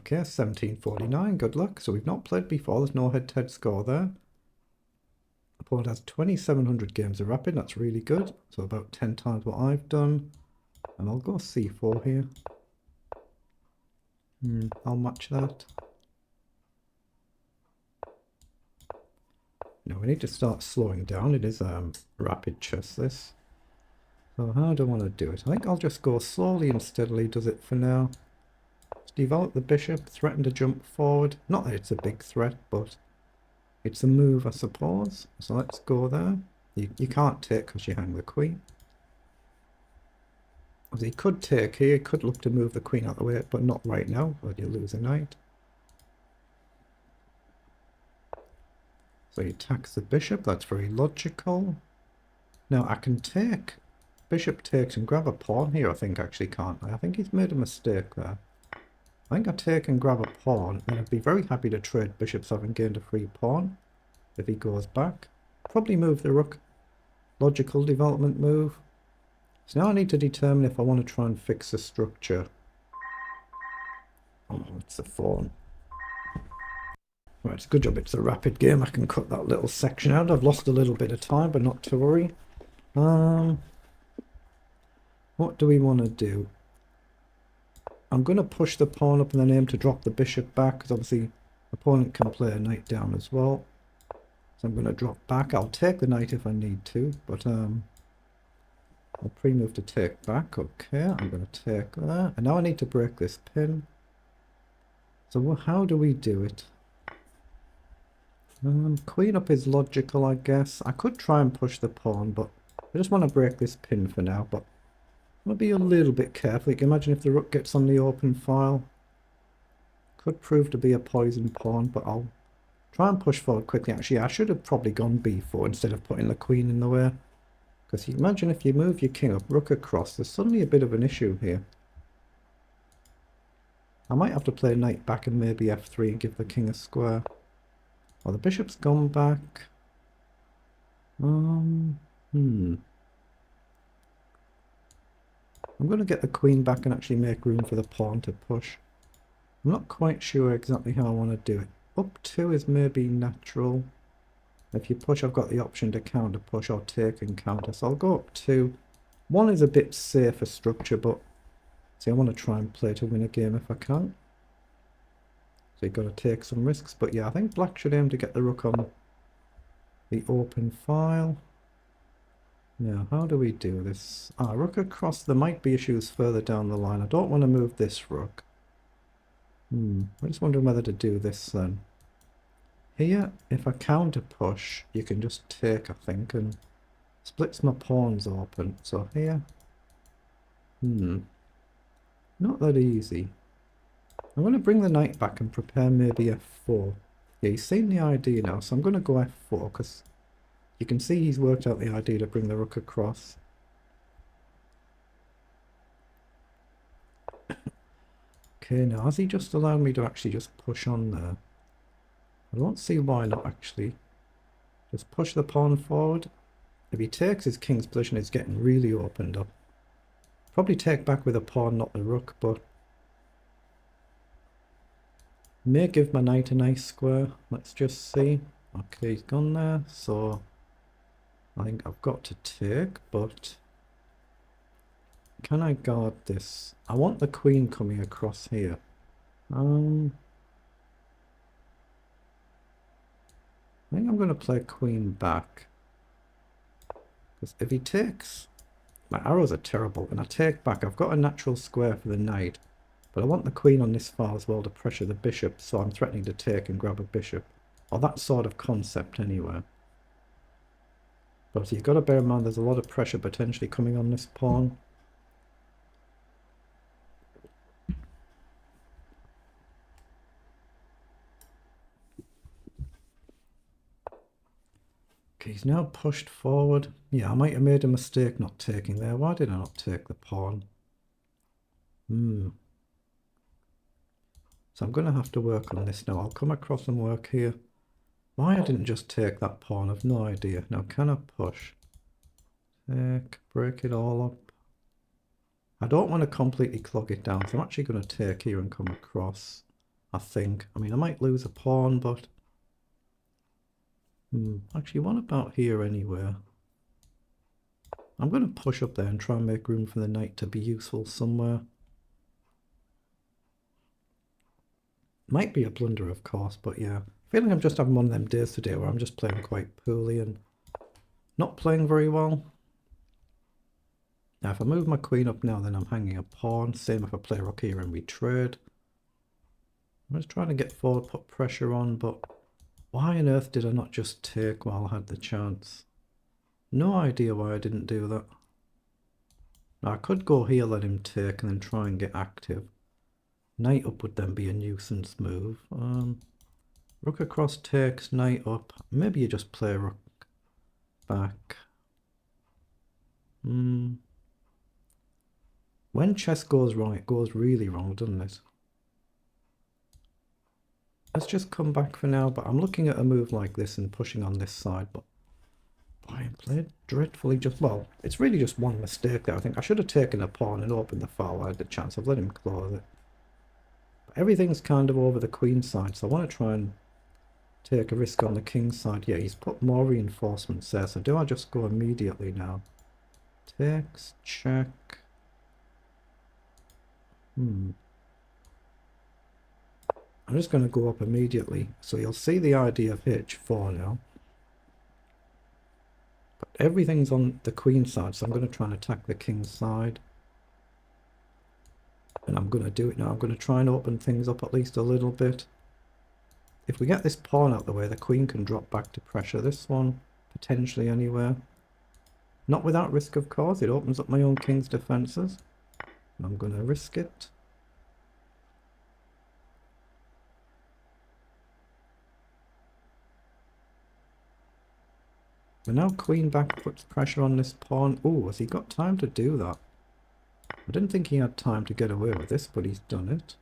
Okay, 1749, good luck. So we've not played before, there's no head-to-head score there. Opponent has 2,700 games of Rapid, that's really good. So about 10 times what I've done. And I'll go C4 here. I'll match that. No, we need to start slowing down. It is rapid chess, this. So how do I want to do it? I think I'll just go slowly and steadily, does it for now. Let's develop the bishop, threaten to jump forward. Not that it's a big threat, but it's a move, I suppose. So let's go there. You can't take because you hang the queen. As he could take here, he could look to move the queen out of the way, but not right now, or you lose a knight. So he attacks the bishop, that's very logical. Now I can take, bishop takes and grab a pawn here, I think actually, can't I? I think he's made a mistake there. I think I take and grab a pawn, and I'd be very happy to trade bishops having gained a free pawn if he goes back. Probably move the rook. Logical development move. So now I need to determine if I want to try and fix the structure. Oh, it's a fawn. Right, it's a good job it's a rapid game. I can cut that little section out. I've lost a little bit of time, but not to worry. What do we want to do? I'm going to push the pawn up and then aim to drop the bishop back, because obviously the opponent can play a knight down as well. So I'm going to drop back. I'll take the knight if I need to, but I'll pre-move to take back. Okay, I'm going to take that. And now I need to break this pin. So how do we do it? Queen up is logical, I guess. I could try and push the pawn, but I just want to break this pin for now. But I'm going to be a little bit careful. You can imagine if the rook gets on the open file. Could prove to be a poison pawn, but I'll try and push forward quickly. Actually, I should have probably gone b4 instead of putting the queen in the way. Because you imagine if you move your king up, rook across, there's suddenly a bit of an issue here. I might have to play knight back and maybe f3 and give the king a square. Oh, the bishop's gone back. I'm going to get the queen back and actually make room for the pawn to push. I'm not quite sure exactly how I want to do it. Up 2 is maybe natural. If you push, I've got the option to counter push or take and counter. So I'll go up 2. 1 is a bit safer structure, but see, I want to try and play to win a game if I can. So you've got to take some risks. But yeah, I think black should aim to get the rook on the open file. Now, how do we do this? Rook across. There might be issues further down the line. I don't want to move this rook. I'm just wondering whether to do this then. Here, if I counter push, you can just take, I think, and splits my pawns open. So here, not that easy. I'm going to bring the knight back and prepare maybe f4. Yeah, he's seen the idea now, so I'm going to go f4, because you can see he's worked out the idea to bring the rook across. Okay, now has he just allowed me to actually just push on there? I don't see why not, actually. Just push the pawn forward. If he takes, his king's position is getting really opened up. Probably take back with a pawn, not the rook, but may give my knight a nice square. Let's just see. Okay, he's gone there, so I think I've got to take, but can I guard this? I want the queen coming across here. I think I'm going to play queen back. Because if he takes, my arrows are terrible. When I take back, I've got a natural square for the knight. But I want the queen on this file as well to pressure the bishop. So I'm threatening to take and grab a bishop. Or that sort of concept anyway. But you've got to bear in mind there's a lot of pressure potentially coming on this pawn. Okay, he's now pushed forward. Yeah, I might have made a mistake not taking there. Why did I not take the pawn? So I'm going to have to work on this now. I'll come across and work here. Why I didn't just take that pawn, I've no idea. Now, can I push? Take, break it all up. I don't want to completely clog it down, so I'm actually going to take here and come across. I think. I mean, I might lose a pawn, but... Actually, what about here anywhere? I'm going to push up there and try and make room for the knight to be useful somewhere. Might be a blunder, of course, but yeah. I feel like I'm just having one of them days today where I'm just playing quite poorly and not playing very well. Now, if I move my queen up now, then I'm hanging a pawn. Same if I play rook here and we trade. I'm just trying to get forward, put pressure on, but why on earth did I not just take while I had the chance? No idea why I didn't do that. Now, I could go here, let him take, and then try and get active. Knight up would then be a nuisance move. Rook across takes, knight up. Maybe you just play rook back. When chess goes wrong, it goes really wrong, doesn't it? Let's just come back for now, but I'm looking at a move like this and pushing on this side, but I played dreadfully just, well, it's really just one mistake there. I think I should have taken a pawn and opened the file. I had the chance. I've let him close it. But everything's kind of over the queen side, so I want to try and take a risk on the king side. Yeah, he's put more reinforcements there, so do I just go immediately now? Takes, check. I'm just going to go up immediately. So you'll see the idea of h4 now. But everything's on the queen side, so I'm going to try and attack the king side. And I'm going to do it now. I'm going to try and open things up at least a little bit. If we get this pawn out of the way, the queen can drop back to pressure this one, potentially anywhere. Not without risk, of course. It opens up my own king's defences. I'm going to risk it. But now queen back puts pressure on this pawn. Oh, has he got time to do that? I didn't think he had time to get away with this, but he's done it.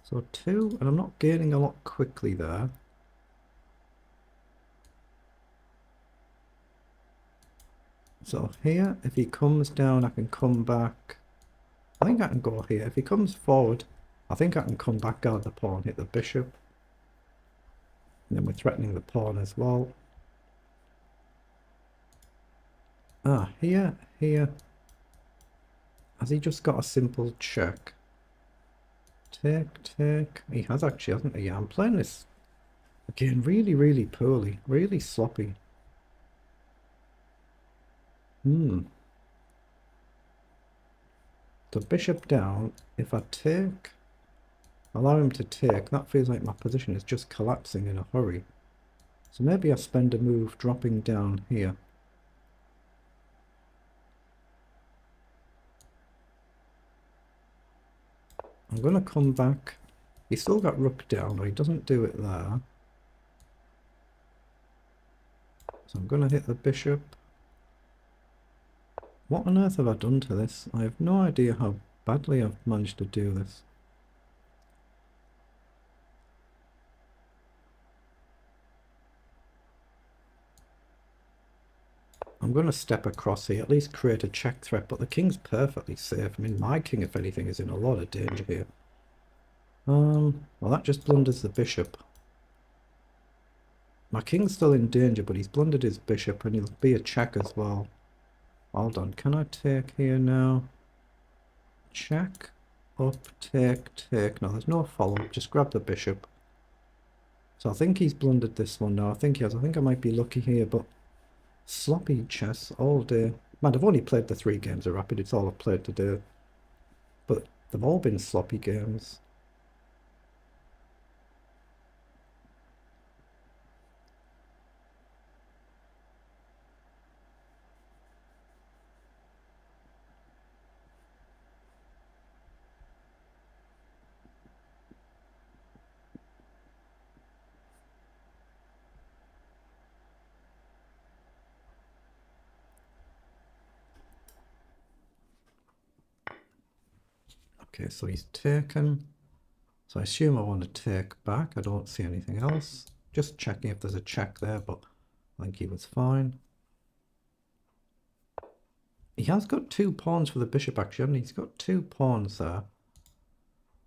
So 2, and I'm not gaining a lot quickly there. So here, if he comes down, I can come back. I think I can go here. If he comes forward, I think I can come back, guard the pawn, hit the bishop. And then we're threatening the pawn as well. Here. Has he just got a simple check? Take. He has actually, hasn't he? Yeah, I'm playing this, again, really, really poorly. Really sloppy. The bishop down. If I take, allow him to take, that feels like my position is just collapsing in a hurry. So maybe I spend a move dropping down here. I'm going to come back. He's still got rook down, but he doesn't do it there. So I'm going to hit the bishop. What on earth have I done to this? I have no idea how badly I've managed to do this. I'm going to step across here, at least create a check threat, but the king's perfectly safe. I mean, my king, if anything, is in a lot of danger here. Well, that just blunders the bishop. My king's still in danger, but he's blundered his bishop, and he'll be a check as well. Hold on, can I take here now? Check, up, take. No, there's no follow-up, just grab the bishop. So I think he's blundered this one now. I think he has. I think I might be lucky here, but sloppy chess all day. Man, I've only played the 3 games of Rapid. It's all I've played today. But they've all been sloppy games. Okay, so he's taken. So I assume I want to take back. I don't see anything else. Just checking if there's a check there, but I think he was fine. He has got 2 pawns for the bishop, actually. He's got 2 pawns there.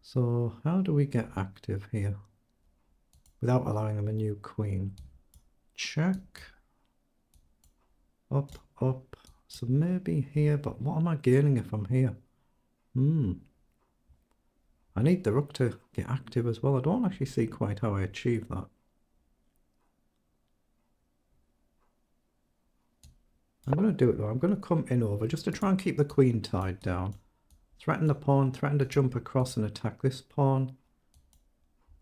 So how do we get active here without allowing him a new queen? Check. Up, up. So maybe here, but what am I gaining if I'm here? I need the rook to get active as well. I don't actually see quite how I achieve that. I'm going to do it though. I'm going to come in over just to try and keep the queen tied down. Threaten the pawn, threaten to jump across and attack this pawn.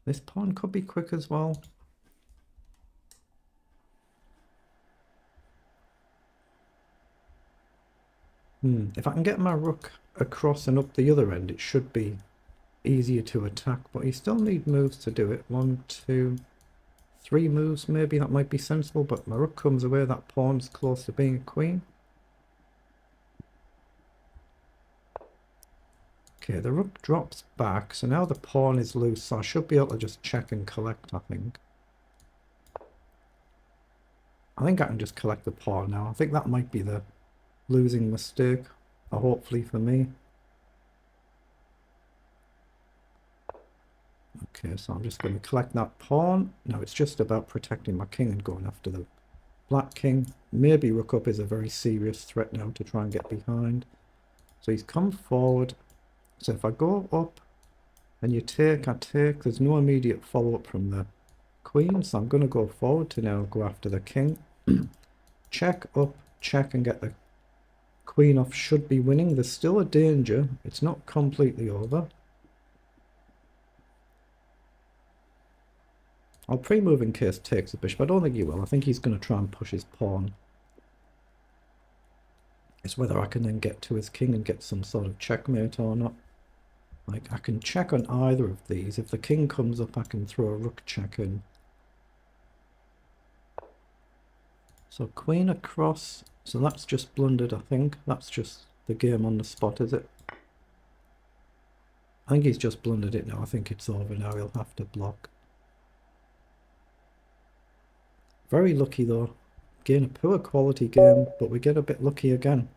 This pawn could be quick as well. If I can get my rook across and up the other end, it should be easier to attack, but you still need moves to do it. 1, 2, 3 moves maybe, that might be sensible, but my rook comes away, that pawn's close to being a queen. Okay, the rook drops back, so now the pawn is loose, so I should be able to just check and collect, I think. I think I can just collect the pawn now. I think that might be the losing mistake, or hopefully for me. Okay, so I'm just going to collect that pawn. Now it's just about protecting my king and going after the black king. Maybe rook up is a very serious threat now to try and get behind. So he's come forward. So if I go up and you take, I take, there's no immediate follow-up from the queen, so I'm going to go forward to now go after the king. Check up, check and get the queen off, should be winning. There's still a danger, it's not completely over. I'll pre-move in case takes the bishop. I don't think he will. I think he's going to try and push his pawn. It's whether I can then get to his king and get some sort of checkmate or not. Like, I can check on either of these. If the king comes up, I can throw a rook check in. So queen across. So that's just blundered, I think. That's just the game on the spot, is it? I think he's just blundered it now. I think it's over now. He'll have to block. Very lucky though. Again, a poor quality game, but we get a bit lucky again.